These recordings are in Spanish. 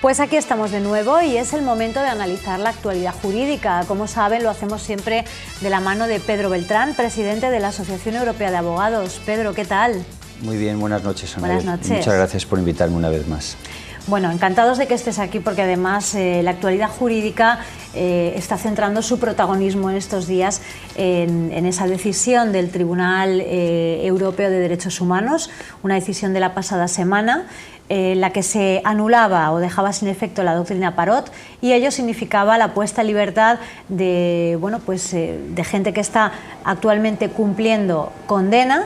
Pues aquí estamos de nuevo y es el momento de analizar la actualidad jurídica. Como saben, lo hacemos siempre de la mano de Pedro Beltrán, presidente de la Asociación Europea de Abogados. Pedro, ¿qué tal? Muy bien, buenas noches, Ana. Buenas noches. Muchas gracias por invitarme una vez más. Bueno, encantados de que estés aquí porque además la actualidad jurídica está centrando su protagonismo en estos días en esa decisión del Tribunal Europeo de Derechos Humanos, una decisión de la pasada semana, la que se anulaba o dejaba sin efecto la doctrina Parot, y ello significaba la puesta en libertad de, de gente que está actualmente cumpliendo condena.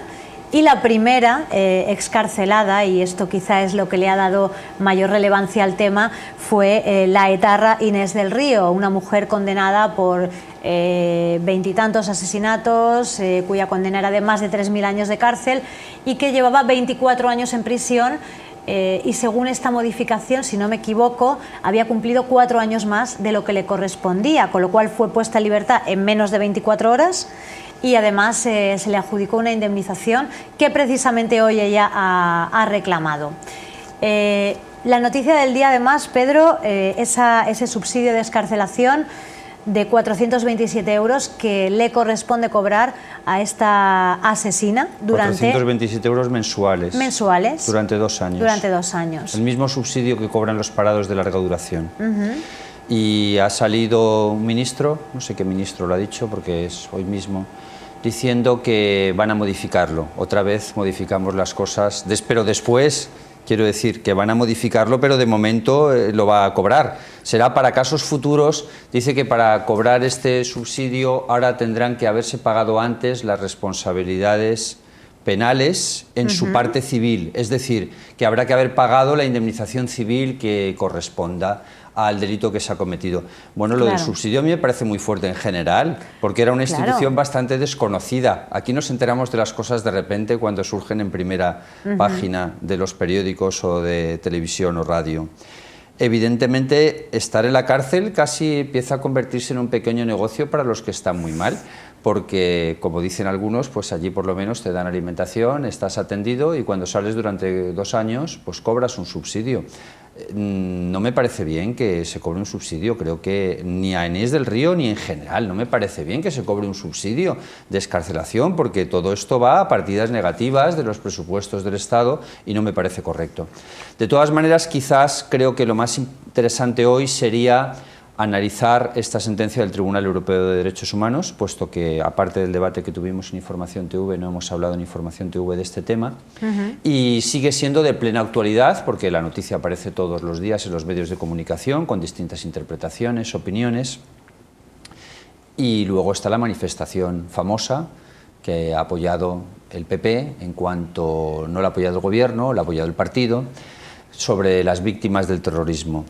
Y la primera excarcelada, y esto quizá es lo que le ha dado mayor relevancia al tema, fue la etarra Inés del Río, una mujer condenada por veintitantos asesinatos, cuya condena era de más de 3.000 años de cárcel y que llevaba 24 años en prisión. Y según esta modificación, si no me equivoco, había cumplido 4 años más de lo que le correspondía, con lo cual fue puesta en libertad en menos de 24 horas y además se le adjudicó una indemnización que precisamente hoy ella ha reclamado. La noticia del día, además, Pedro, ese subsidio de excarcelación de 427 euros que le corresponde cobrar a esta asesina durante... 427 euros mensuales. Mensuales. Durante 2 años. Durante 2 años. El mismo subsidio que cobran los parados de larga duración. Y ha salido un ministro, no sé qué ministro lo ha dicho porque es hoy mismo, diciendo que van a modificarlo. Otra vez modificamos las cosas, pero después... Quiero decir que van a modificarlo, pero de momento lo va a cobrar. Será para casos futuros. Dice que para cobrar este subsidio ahora tendrán que haberse pagado antes las responsabilidades penales en su parte civil. Es decir, que habrá que haber pagado la indemnización civil que corresponda al delito que se ha cometido. Bueno, lo del subsidio a mí me parece muy fuerte en general, porque era una institución bastante desconocida. Aquí nos enteramos de las cosas de repente cuando surgen en primera página de los periódicos o de televisión o radio. Evidentemente, estar en la cárcel casi empieza a convertirse en un pequeño negocio para los que están muy mal, porque, como dicen algunos, pues allí por lo menos te dan alimentación, estás atendido y cuando sales durante 2 años, pues cobras un subsidio. No me parece bien que se cobre un subsidio, creo que ni a Inés del Río ni en general, no me parece bien que se cobre un subsidio de excarcelación, porque todo esto va a partidas negativas de los presupuestos del Estado y no me parece correcto. De todas maneras, quizás creo que lo más interesante hoy sería analizar esta sentencia del Tribunal Europeo de Derechos Humanos, puesto que, aparte del debate que tuvimos en Información TV, no hemos hablado en Información TV de este tema, y sigue siendo de plena actualidad, porque la noticia aparece todos los días en los medios de comunicación, con distintas interpretaciones, opiniones, y luego está la manifestación famosa que ha apoyado el PP, en cuanto no la ha apoyado el Gobierno, la ha apoyado el partido, sobre las víctimas del terrorismo.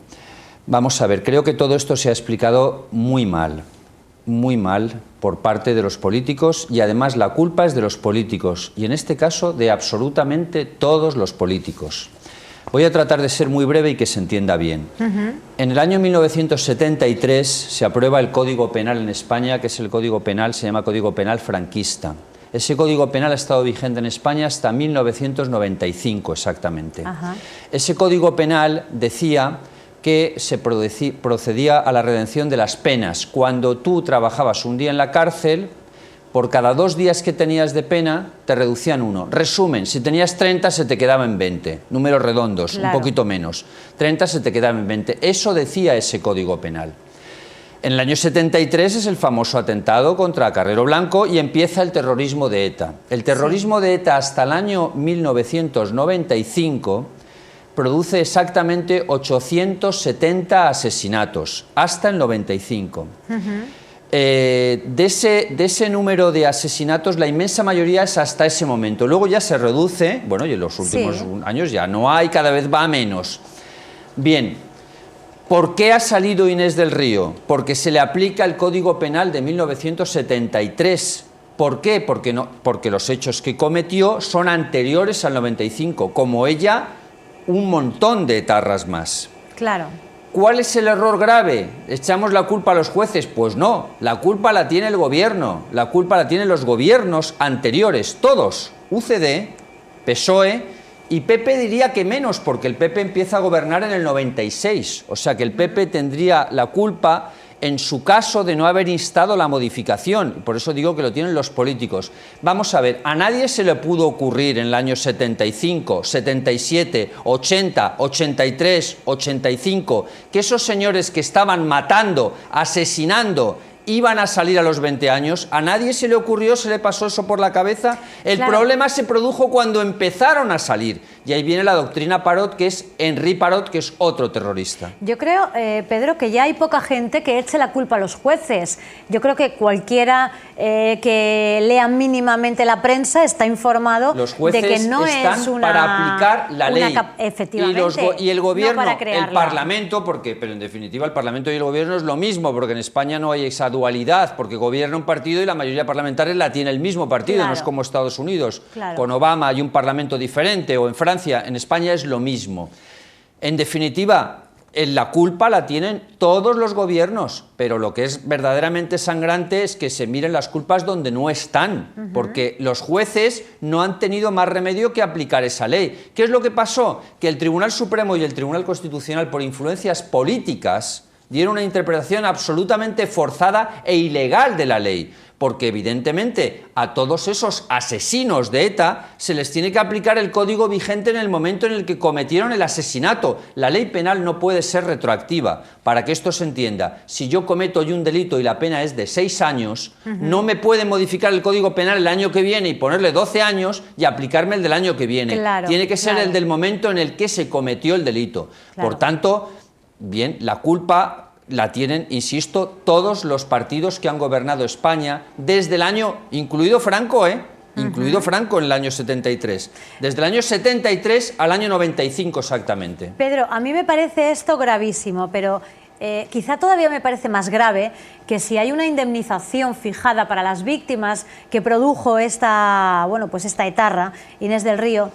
Vamos a ver, creo que todo esto se ha explicado muy mal por parte de los políticos y además la culpa es de los políticos y en este caso de absolutamente todos los políticos. Voy a tratar de ser muy breve y que se entienda bien. En el año 1973 se aprueba el Código Penal en España, que es el Código Penal, se llama Código Penal franquista. Ese Código Penal ha estado vigente en España hasta 1995 exactamente. Ese Código Penal decía que se procedía a la redención de las penas. Cuando tú trabajabas un día en la cárcel, por cada 2 días que tenías de pena, te reducían 1. Resumen, si tenías 30, se te quedaba en 20. Números redondos, un poquito menos. 30 se te quedaba en 20. Eso decía ese Código Penal. En el año 73 es el famoso atentado contra Carrero Blanco y empieza el terrorismo de ETA. El terrorismo de ETA hasta el año 1995... produce exactamente 870 asesinatos, hasta el 95. De ese número de asesinatos, la inmensa mayoría es hasta ese momento. Luego ya se reduce, bueno, y en los últimos años ya no hay, cada vez va a menos. Bien, ¿por qué ha salido Inés del Río? Porque se le aplica el Código Penal de 1973. ¿Por qué? Porque los hechos que cometió son anteriores al 95, como ella... un montón de etarras más. Claro. ¿Cuál es el error grave? ¿Echamos la culpa a los jueces? Pues no, la culpa la tiene el Gobierno, la culpa la tienen los gobiernos anteriores, todos, UCD, PSOE Y Pepe diría que menos, porque el PP empieza a gobernar en el 96, o sea que el PP tendría la culpa en su caso de no haber instado la modificación, por eso digo que lo tienen los políticos. Vamos a ver, a nadie se le pudo ocurrir en el año 75, 77, 80, 83, 85, que esos señores que estaban matando, asesinando, iban a salir a los 20 años, a nadie se le ocurrió, se le pasó eso por la cabeza. El problema se produjo cuando empezaron a salir, y ahí viene la doctrina Parot, que es Henri Parot, que es otro terrorista. Yo creo, Pedro, que ya hay poca gente que eche la culpa a los jueces. Yo creo que cualquiera que lea mínimamente la prensa está informado de que no es una... para aplicar la ley. Efectivamente. Y el gobierno, no el Parlamento, pero en definitiva el Parlamento y el gobierno es lo mismo, porque en España no hay esa dualidad, porque gobierna un partido y la mayoría parlamentaria la tiene el mismo partido, no es como Estados Unidos. Con Obama hay un parlamento diferente, o en Francia, en España es lo mismo. En definitiva, la culpa la tienen todos los gobiernos, pero lo que es verdaderamente sangrante es que se miren las culpas donde no están, porque los jueces no han tenido más remedio que aplicar esa ley. ¿Qué es lo que pasó? Que el Tribunal Supremo y el Tribunal Constitucional, por influencias políticas, dieron una interpretación absolutamente forzada e ilegal de la ley, porque evidentemente a todos esos asesinos de ETA se les tiene que aplicar el código vigente en el momento en el que cometieron el asesinato. La ley penal no puede ser retroactiva. Para que esto se entienda, si yo cometo hoy un delito y la pena es de 6 años, no me pueden modificar el código penal el año que viene y ponerle 12 años y aplicarme el del año que viene. Tiene que ser el del momento en el que se cometió el delito. Por tanto, bien, la culpa la tienen, insisto, todos los partidos que han gobernado España desde el año, incluido Franco, incluido Franco en el año 73, desde el año 73 al año 95 exactamente. Pedro, a mí me parece esto gravísimo, pero quizá todavía me parece más grave que si hay una indemnización fijada para las víctimas que produjo esta etarra, Inés del Río,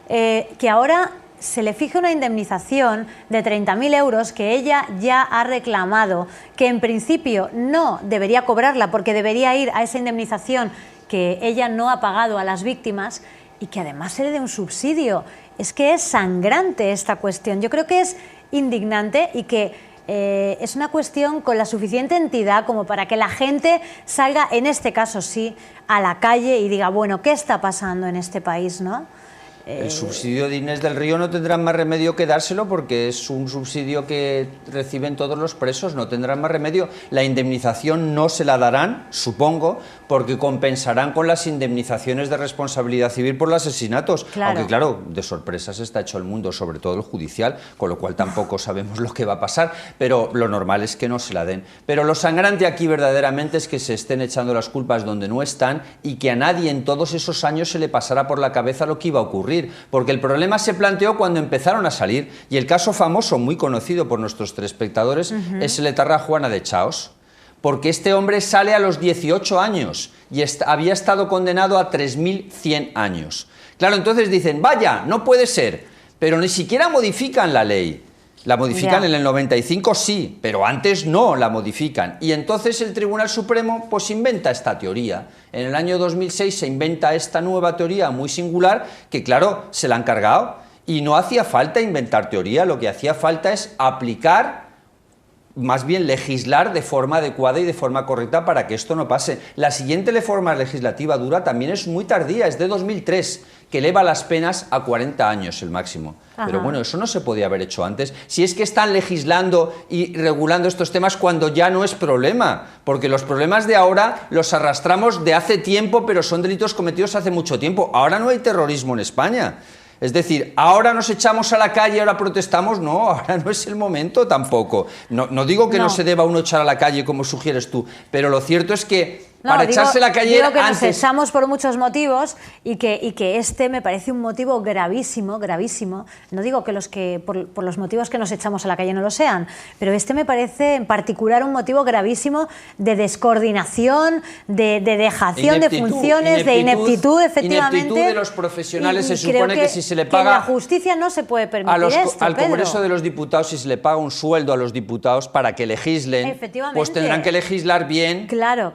que ahora se le fije una indemnización de 30.000 euros que ella ya ha reclamado, que en principio no debería cobrarla porque debería ir a esa indemnización que ella no ha pagado a las víctimas, y que además se le dé un subsidio. Es que es sangrante esta cuestión. Yo creo que es indignante y que es una cuestión con la suficiente entidad como para que la gente salga, en este caso sí, a la calle y diga, bueno, ¿qué está pasando en este país, no? El subsidio de Inés del Río no tendrán más remedio que dárselo, porque es un subsidio que reciben todos los presos, no tendrán más remedio. La indemnización no se la darán, supongo, porque compensarán con las indemnizaciones de responsabilidad civil por los asesinatos. Aunque claro, de sorpresas está hecho el mundo, sobre todo el judicial, con lo cual tampoco sabemos lo que va a pasar, pero lo normal es que no se la den. Pero lo sangrante aquí verdaderamente es que se estén echando las culpas donde no están y que a nadie en todos esos años se le pasara por la cabeza lo que iba a ocurrir. Porque el problema se planteó cuando empezaron a salir, y el caso famoso, muy conocido por nuestros telespectadores, es el etarra Juana de Chaos, porque este hombre sale a los 18 años y había estado condenado a 3.100 años. Claro, entonces dicen, vaya, no puede ser, pero ni siquiera modifican la ley. La modifican en el 95, sí, pero antes no la modifican. Y entonces el Tribunal Supremo pues inventa esta teoría. En el año 2006 se inventa esta nueva teoría muy singular que, claro, se la han cargado. Y no hacía falta inventar teoría, lo que hacía falta es aplicar, más bien legislar de forma adecuada y de forma correcta para que esto no pase. La siguiente reforma legislativa dura también es muy tardía, es de 2003, que eleva las penas a 40 años el máximo. Pero bueno, eso no se podía haber hecho antes. Si es que están legislando y regulando estos temas cuando ya no es problema, porque los problemas de ahora los arrastramos de hace tiempo, pero son delitos cometidos hace mucho tiempo. Ahora no hay terrorismo en España. Es decir, ahora nos echamos a la calle, ahora protestamos, no, ahora no es el momento tampoco. No digo que no se deba uno echar a la calle como sugieres tú, pero lo cierto es que para echarse a la calle digo que antes... nos echamos por muchos motivos y que este me parece un motivo gravísimo, gravísimo. No digo que por los motivos que nos echamos a la calle no lo sean, pero este me parece en particular un motivo gravísimo de descoordinación, de dejación de funciones, de ineptitud, efectivamente. Ineptitud de los profesionales. Se supone que si se le paga... Que la justicia no se puede permitir al Congreso de los Diputados, si se le paga un sueldo a los diputados para que legislen, pues tendrán que legislar bien. Claro.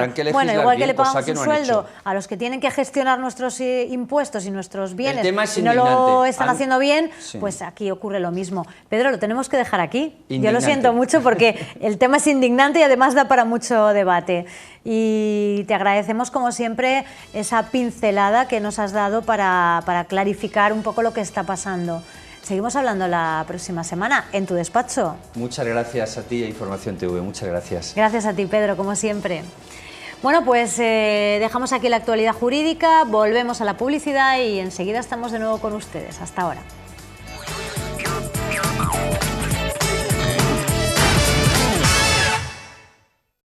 tendrán que legislar bueno, igual bien, que le pagamos cosa que un no han sueldo hecho. a los que tienen que gestionar nuestros impuestos y nuestros bienes tema es y no lo indignante. están haciendo bien, Sí. pues aquí ocurre lo mismo. Pedro, lo tenemos que dejar aquí. Yo lo Indignante. siento mucho porque el tema es indignante y además da para mucho debate. Y te agradecemos, como siempre, esa pincelada que nos has dado para clarificar un poco lo que está pasando. Seguimos hablando la próxima semana en tu despacho. Muchas gracias a ti, a Información TV, muchas gracias. Gracias a ti, Pedro, como siempre. Bueno, pues dejamos aquí la actualidad jurídica, volvemos a la publicidad y enseguida estamos de nuevo con ustedes. Hasta ahora.